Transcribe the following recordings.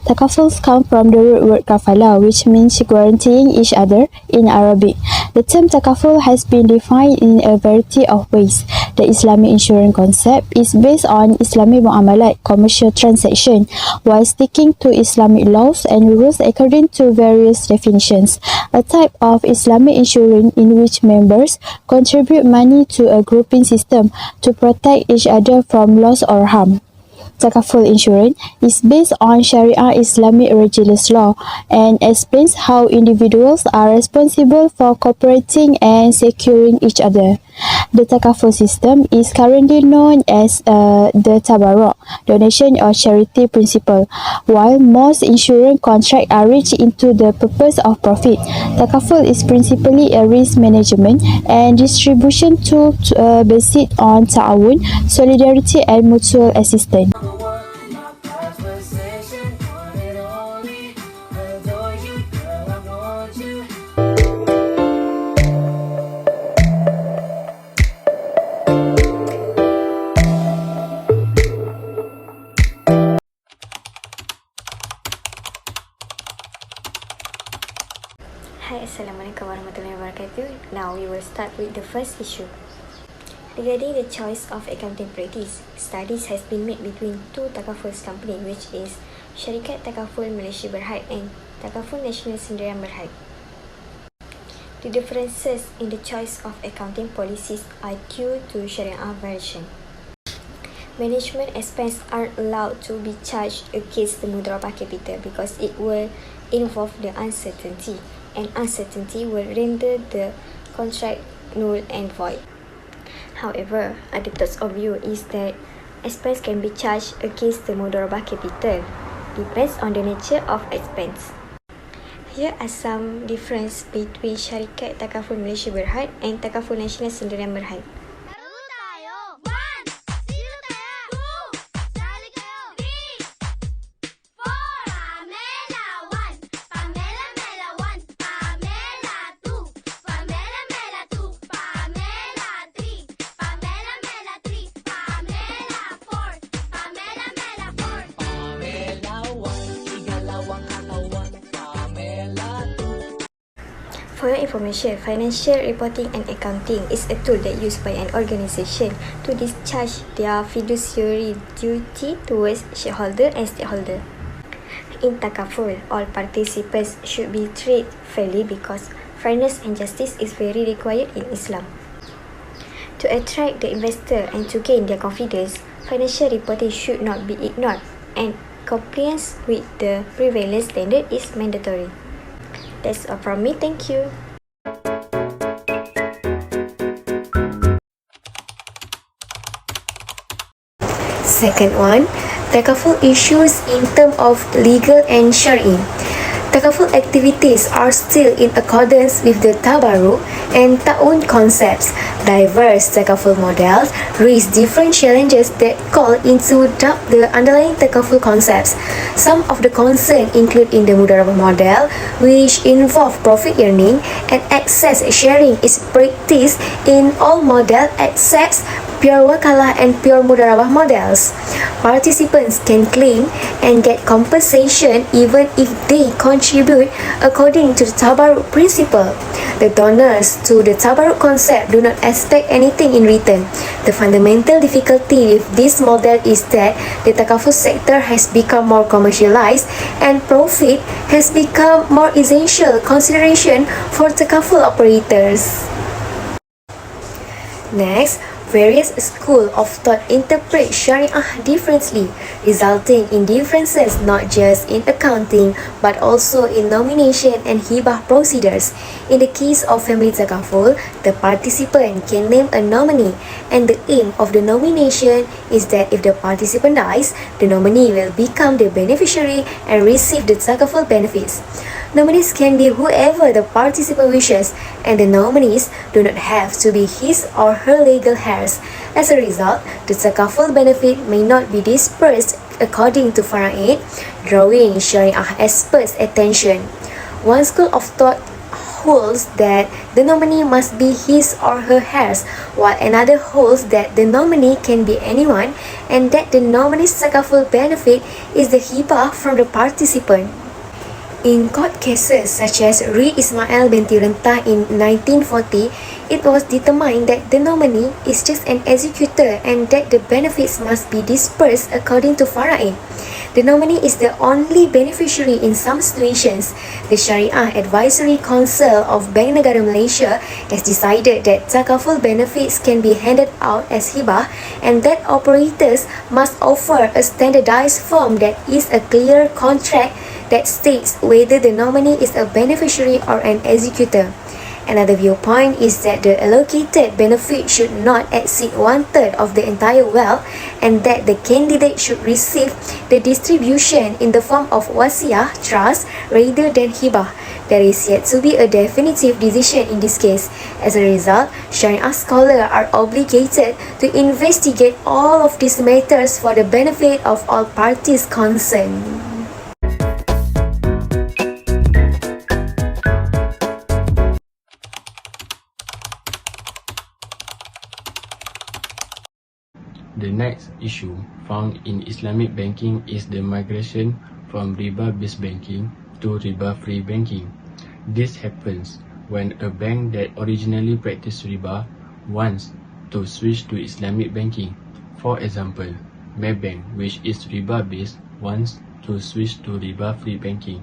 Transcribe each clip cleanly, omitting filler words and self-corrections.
Takafuls come from the root word kafala, which means guaranteeing each other in Arabic. The term takaful has been defined in a variety of ways. The Islamic insurance concept is based on Islamic muamalat, commercial transaction, while sticking to Islamic laws and rules according to various definitions. A type of Islamic insurance in which members contribute money to a grouping system to protect each other from loss or harm. Takaful insurance is based on Sharia Islamic religious law and explains how individuals are responsible for cooperating and securing each other. The Takaful system is currently known as the Tabarruk, donation or charity principle. While most insurance contracts are rich into the purpose of profit, Takaful is principally a risk management and distribution tool based on ta'awun, solidarity and mutual assistance. Hi, Assalamualaikum warahmatullahi wabarakatuh. Now we will start with the first issue. Regarding the choice of accounting practice, studies has been made between two Takaful companies, which is Syarikat Takaful Malaysia Berhad and Takaful Nasional Sdn Berhad. The differences in the choice of accounting policies are due to Sharia version. Management expenses aren't allowed to be charged against the mudharabah capital because it will involve the uncertainty, and uncertainty will render the contract null and void. However, other thoughts of view is that expense can be charged against the mudharabah capital. Depends on the nature of expense. Here are some difference between Syarikat Takaful Malaysia Berhad and Takaful Nasional Sdn Berhad. For your information, financial reporting and accounting is a tool that used by an organization to discharge their fiduciary duty towards shareholder and stakeholder. In Takaful, all participants should be treated fairly because fairness and justice is very required in Islam. To attract the investor and to gain their confidence, financial reporting should not be ignored, and compliance with the prevalent standard is mandatory. That's all from me, thank you. Second one, Takaful issues in terms of legal and Shari. Takaful activities are still in accordance with the Tabarruk and Ta'un concepts. Diverse Takaful models raise different challenges that call into doubt the underlying Takaful concepts. Some of the concerns include in the Mudharabah model, which involve profit earning and access sharing is practiced in all models except pure wakalah and pure Mudharabah models. Participants can claim and get compensation even if they contribute according to the Tabarruk principle. The donors to the Tabarruk concept do not expect anything in return. The fundamental difficulty with this model is that the Takaful sector has become more commercialized and profit has become more essential consideration for Takaful operators. Next, various schools of thought interpret Shariah differently, resulting in differences not just in accounting but also in nomination and hibah procedures. In the case of family Takaful, the participant can name a nominee, and the aim of the nomination is that if the participant dies, the nominee will become the beneficiary and receive the Takaful benefits. Nominees can be whoever the participant wishes, and the nominees do not have to be his or her legal heirs. As a result, the Takaful benefit may not be dispersed according to Fara'id, drawing Shariah experts' attention. One school of thought holds that the nominee must be his or her heirs, while another holds that the nominee can be anyone and that the nominee's takaful benefit is the hibah from the participant. In court cases such as Ri Ismail binti Rentah in 1940, it was determined that the nominee is just an executor and that the benefits must be dispersed according to fara'id. The nominee is the only beneficiary in some situations. The Sharia Advisory Council of Bank Negara Malaysia has decided that takaful benefits can be handed out as hibah and that operators must offer a standardized form that is a clear contract that states whether the nominee is a beneficiary or an executor. Another viewpoint is that the allocated benefit should not exceed 1/3 of the entire wealth and that the candidate should receive the distribution in the form of wasiah, trust, rather than hibah. There is yet to be a definitive decision in this case. As a result, Sharia scholars are obligated to investigate all of these matters for the benefit of all parties concerned. The next issue found in Islamic banking is the migration from riba-based banking to riba-free banking. This happens when a bank that originally practiced riba wants to switch to Islamic banking. For example, Maybank, which is riba-based, wants to switch to riba-free banking.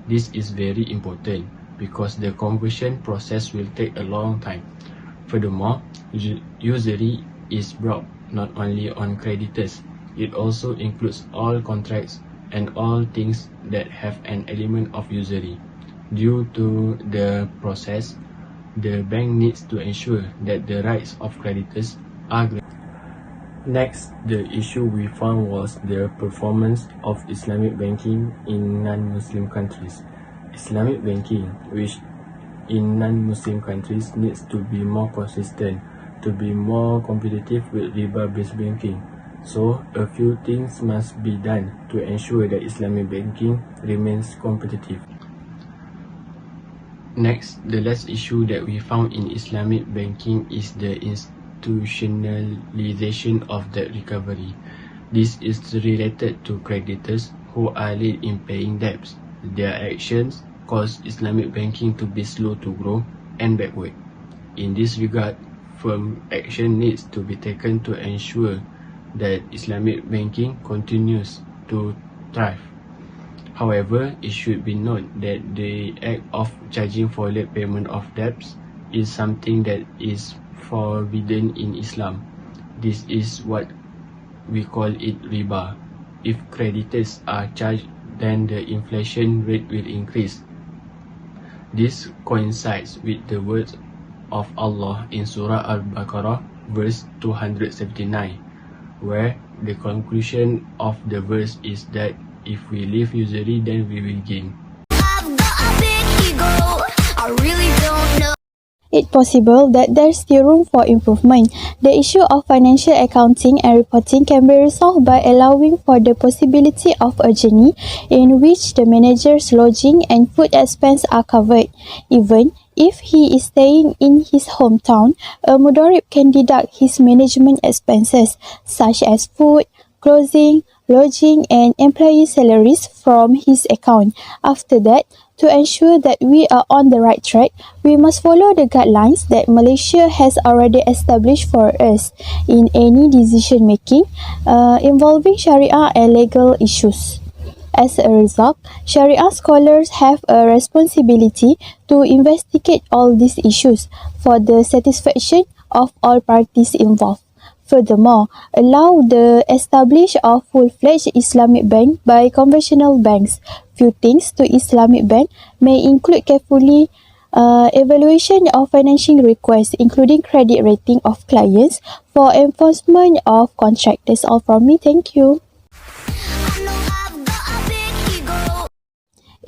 This is very important because the conversion process will take a long time. Furthermore, usury is brought not only on creditors, it also includes all contracts and all things that have an element of usury. Due to the process, the bank needs to ensure that the rights of creditors are granted. Next, the issue we found was the performance of Islamic banking in non-Muslim countries. Islamic banking, which in non-Muslim countries needs to be more consistent to be more competitive with riba-based banking. So, a few things must be done to ensure that Islamic banking remains competitive. Next, the last issue that we found in Islamic banking is the institutionalization of debt recovery. This is related to creditors who are late in paying debts. Their actions cause Islamic banking to be slow to grow and backward. In this regard, firm action needs to be taken to ensure that Islamic banking continues to thrive. However, it should be noted that the act of charging for late payment of debts is something that is forbidden in Islam. This is what we call it riba. If creditors are charged, then the inflation rate will increase. This coincides with the words of Allah in Surah Al-Baqarah verse 279, where the conclusion of the verse is that if we leave usury, then we will gain. It's possible that there's still room for improvement. The issue of financial accounting and reporting can be resolved by allowing for the possibility of a journey in which the manager's lodging and food expense are covered. Even if he is staying in his hometown, a mudarrib can deduct his management expenses, such as food, clothing, lodging, and employee salaries from his account. After that, to ensure that we are on the right track, we must follow the guidelines that Malaysia has already established for us in any decision making involving Sharia and legal issues. As a result, Sharia scholars have a responsibility to investigate all these issues for the satisfaction of all parties involved. Furthermore, allow the establishment of full-fledged Islamic bank by conventional banks. Few things to Islamic bank may include carefully evaluation of financing requests, including credit rating of clients for enforcement of contract. That's all from me. Thank you.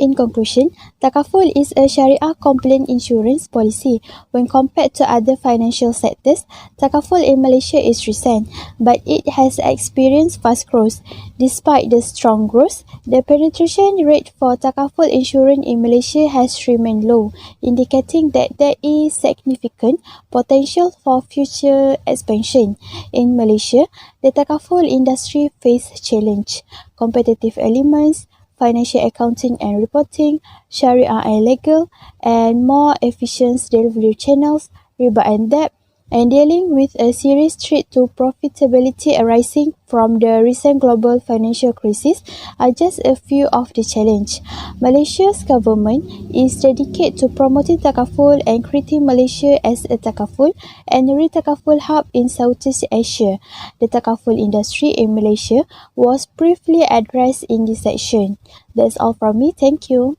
In conclusion, Takaful is a Sharia-compliant insurance policy. When compared to other financial sectors, Takaful in Malaysia is recent, but it has experienced fast growth. Despite the strong growth, the penetration rate for Takaful insurance in Malaysia has remained low, indicating that there is significant potential for future expansion. In Malaysia, the Takaful industry faces challenge, competitive elements, financial accounting and reporting, Sharia and legal, and more efficient delivery channels, riba and debt, and dealing with a serious threat to profitability arising from the recent global financial crisis are just a few of the challenges. Malaysia's government is dedicated to promoting Takaful and creating Malaysia as a Takaful and Takaful hub in Southeast Asia. The Takaful industry in Malaysia was briefly addressed in this section. That's all from me. Thank you.